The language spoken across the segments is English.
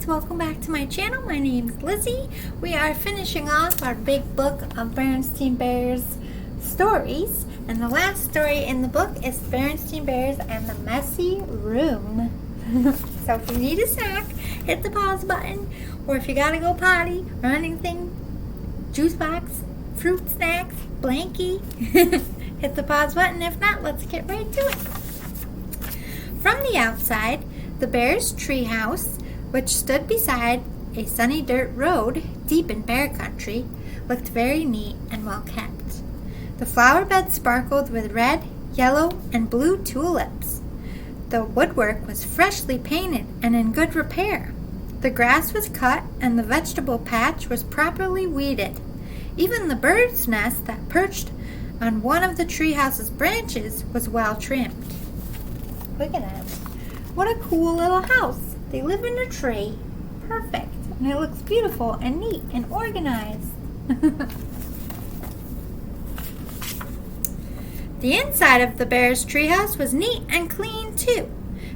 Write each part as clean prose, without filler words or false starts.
kids, welcome back to my channel. My name's Lizzie. We are finishing off our big book of Berenstain Bears stories, and the last story in the book is Berenstain Bears and the Messy Room. So if you need a snack, hit the pause button, or if you gotta go potty or anything, juice box, fruit snacks, blankie, hit the pause button. If not, let's get right to it. From the outside, the bear's treehouse, which stood beside a sunny dirt road deep in bear country, looked very neat and well kept. The flower bed sparkled with red, yellow, and blue tulips. The woodwork was freshly painted and in good repair. The grass was cut and the vegetable patch was properly weeded. Even the bird's nest that perched on one of the treehouse's branches was well trimmed. Look at that. What a cool little house. They live in a tree. Perfect. And it looks beautiful and neat and organized. The inside of the bear's treehouse was neat and clean too.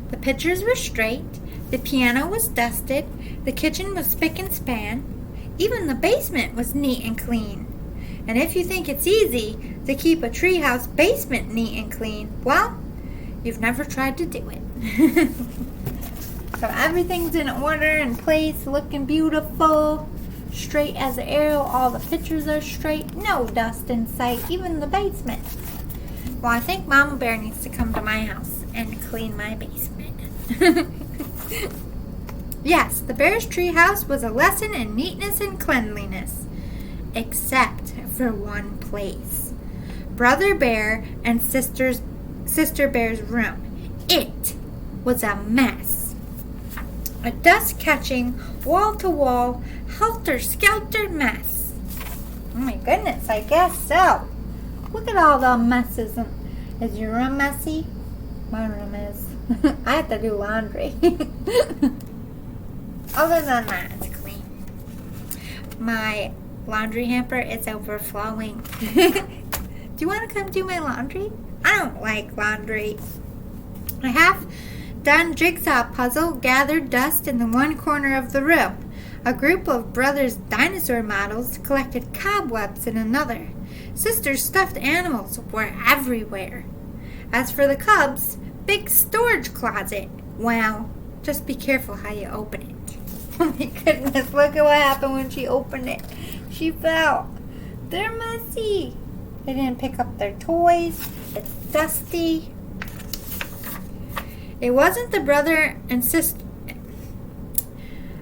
The pictures were straight. The piano was dusted. The kitchen was spick and span. Even the basement was neat and clean. And if you think it's easy to keep a treehouse basement neat and clean, well, you've never tried to do it. So everything's in order and place, looking beautiful, straight as an arrow. All the pictures are straight, no dust in sight, even the basement. Well, I think Mama Bear needs to come to my house and clean my basement. Yes, the bear's treehouse was a lesson in neatness and cleanliness, except for one place. Brother Bear and Sister Bear's room. It was a mess. A dust-catching, wall-to-wall, helter-skelter mess. Oh my goodness, I guess so. Look at all the messes. Is your room messy? My room is. I have to do laundry. Other than that, it's clean. My laundry hamper is overflowing. Do you want to come do my laundry? I don't like laundry. A half-done jigsaw puzzle gathered dust in the one corner of the room. A group of brothers' dinosaur models collected cobwebs in another. Sisters' stuffed animals were everywhere. As for the cubs' big storage closet, well, just be careful how you open it. Oh my goodness, look at what happened when she opened it. She fell. They're messy. They didn't pick up their toys. It's dusty. It wasn't the brother and sister.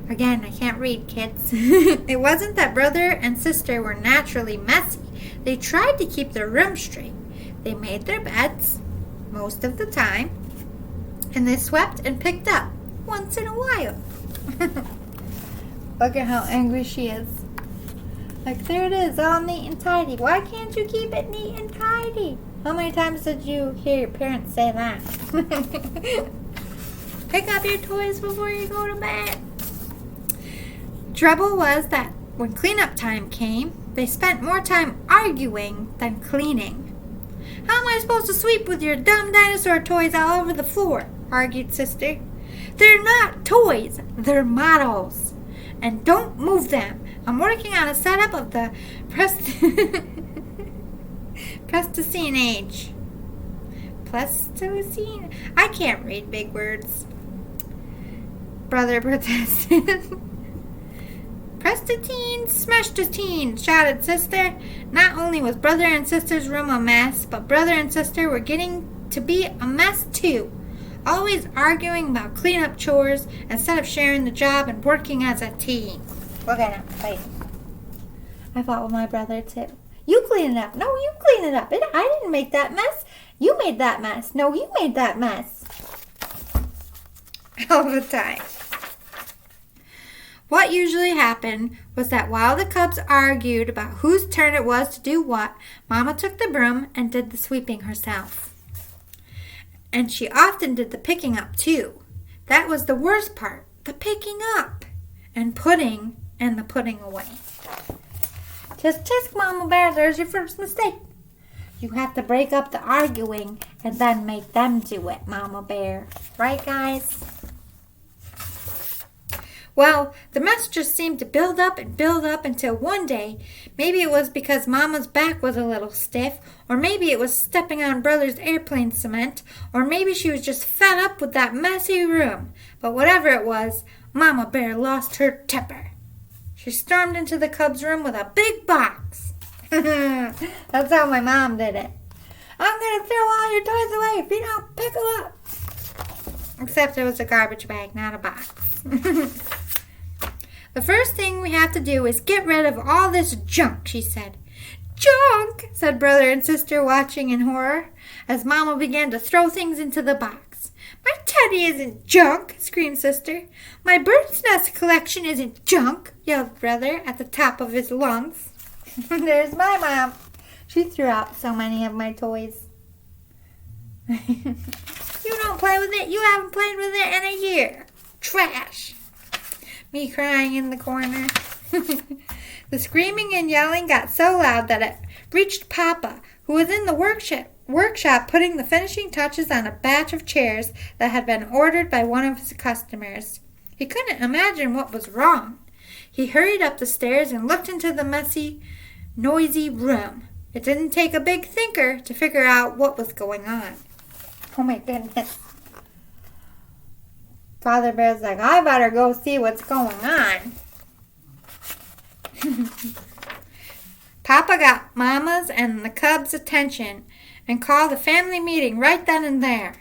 Again, I can't read, kids. It wasn't that brother and sister were naturally messy. They tried to keep their room straight. They made their beds most of the time, and they swept and picked up once in a while. Look at how angry she is. Like, there it is, all neat and tidy. Why can't you keep it neat and tidy? How many times did you hear your parents say that? Pick up your toys before you go to bed. Trouble was that when cleanup time came, they spent more time arguing than cleaning. How am I supposed to sweep with your dumb dinosaur toys all over the floor? Argued Sister. They're not toys, they're models. And don't move them. I'm working on a setup of the Pleistocene age. Pleistocene? I can't read big words. Brother protested. Pleistocene, smashtocene, shouted Sister. Not only was Brother and Sister's room a mess, but Brother and Sister were getting to be a mess too. Always arguing about cleanup chores instead of sharing the job and working as a team. Look at him fighting. I fought with my brother too. You clean it up. No, you clean it up. I didn't make that mess. You made that mess. No, you made that mess. All the time. What usually happened was that while the cubs argued about whose turn it was to do what, Mama took the broom and did the sweeping herself. And she often did the picking up too. That was the worst part, the picking up and putting away. Tisk, Mama Bear, there's your first mistake. You have to break up the arguing and then make them do it, Mama Bear. Right, guys? Well, the mess just seemed to build up and build up until one day, maybe it was because Mama's back was a little stiff, or maybe it was stepping on Brother's airplane cement, or maybe she was just fed up with that messy room. But whatever it was, Mama Bear lost her temper. She stormed into the cub's room with a big box. That's how my mom did it. I'm going to throw all your toys away if you don't pick them up. Except it was a garbage bag, not a box. The first thing we have to do is get rid of all this junk, she said. Junk, said brother and sister, watching in horror as Mama began to throw things into the box. My teddy isn't junk, screamed sister. My bird's nest collection isn't junk, yelled brother at the top of his lungs. There's my mom. She threw out so many of my toys. You don't play with it. You haven't played with it in a year. Trash. Me crying in the corner. The screaming and yelling got so loud that it reached Papa, who was in the workshop putting the finishing touches on a batch of chairs that had been ordered by one of his customers. He couldn't imagine what was wrong. He hurried up the stairs and looked into the messy, noisy room. It didn't take a big thinker to figure out what was going on. Oh my goodness. Father Bear's like, I better go see what's going on. Papa got Mama's and the cubs' attention and called a family meeting right then and there.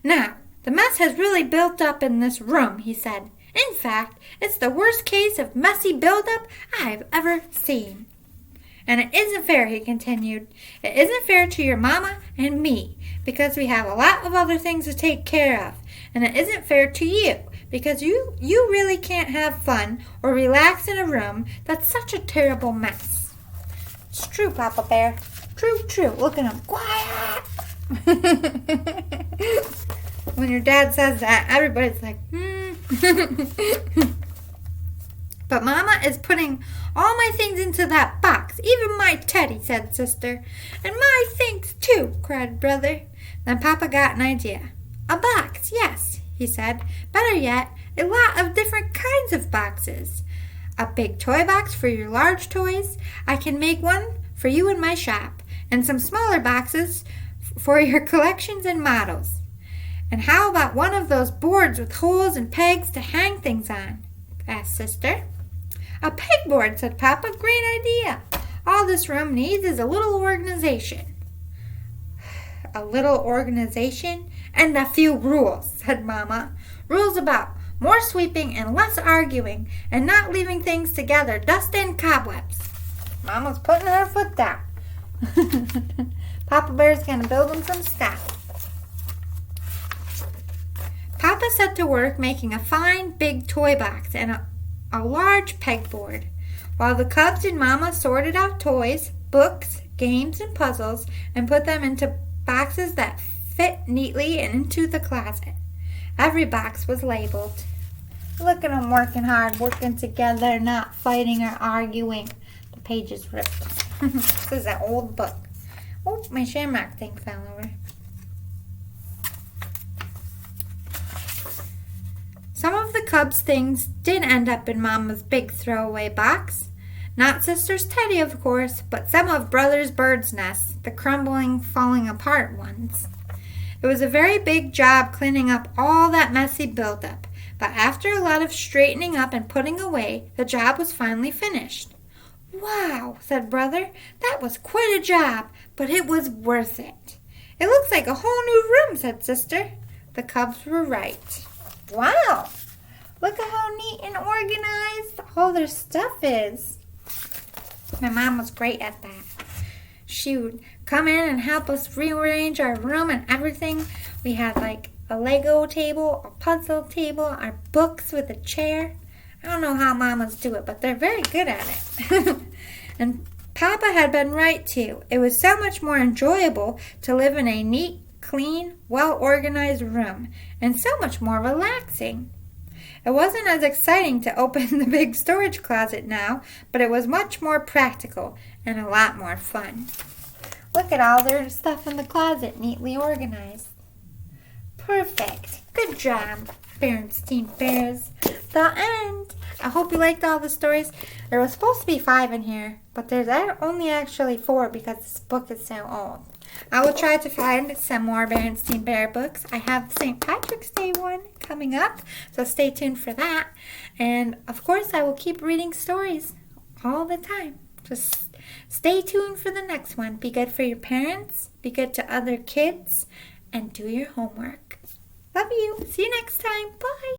Now, the mess has really built up in this room, he said. In fact, it's the worst case of messy buildup I've ever seen. And it isn't fair, he continued. It isn't fair to your mama and me, because we have a lot of other things to take care of. And it isn't fair to you, because you really can't have fun or relax in a room that's such a terrible mess. It's true, Papa Bear. True, true. Look at him. Quiet! When your dad says that, everybody's like, But Mama is putting all my things into that box, even my teddy, said sister. And my things too, cried brother. Then Papa got an idea. A box, yes, he said. Better yet, a lot of different kinds of boxes. A big toy box for your large toys. I can make one for you in my shop. And some smaller boxes for your collections and models. And how about one of those boards with holes and pegs to hang things on? Asked sister. A pegboard, said Papa. Great idea. All this room needs is a little organization. A little organization and a few rules, said Mama. Rules about more sweeping and less arguing and not leaving things together, dust and cobwebs. Mama's putting her foot down. Papa Bear's going to build him some stuff. Papa set to work making a fine big toy box and a large pegboard, while the cubs and Mama sorted out toys, books, games, and puzzles and put them into boxes that fit neatly and into the closet. Every box was labeled. Look at them working hard, working together, not fighting or arguing. The page is ripped. This is an old book. Oh, my shamrock thing fell over. Some of the cubs' things did end up in Mama's big throwaway box. Not Sister's teddy, of course, but some of Brother's bird's nests, the crumbling, falling apart ones. It was a very big job cleaning up all that messy buildup, but after a lot of straightening up and putting away, the job was finally finished. Wow, said Brother, that was quite a job, but it was worth it. It looks like a whole new room, said Sister. The cubs were right. Wow, look at how neat and organized all their stuff is. My mom was great at that. She would come in and help us rearrange our room and everything. We had like a Lego table, a puzzle table, our books with a chair. I don't know how mamas do it, but they're very good at it. And Papa had been right too. It was so much more enjoyable to live in a neat, clean, well-organized room, and so much more relaxing. It wasn't as exciting to open the big storage closet now, but it was much more practical and a lot more fun. Look at all their stuff in the closet, neatly organized. Perfect. Good job, Berenstain Bears. The end. I hope you liked all the stories. There was supposed to be 5 in here, but there's only actually 4 because this book is so old. I will try to find some more Berenstain Bear books. I have St. Patrick's Day one coming up, so stay tuned for that. And of course, I will keep reading stories all the time. Just stay tuned for the next one. Be good for your parents, be good to other kids, and do your homework. Love you. See you next time. Bye.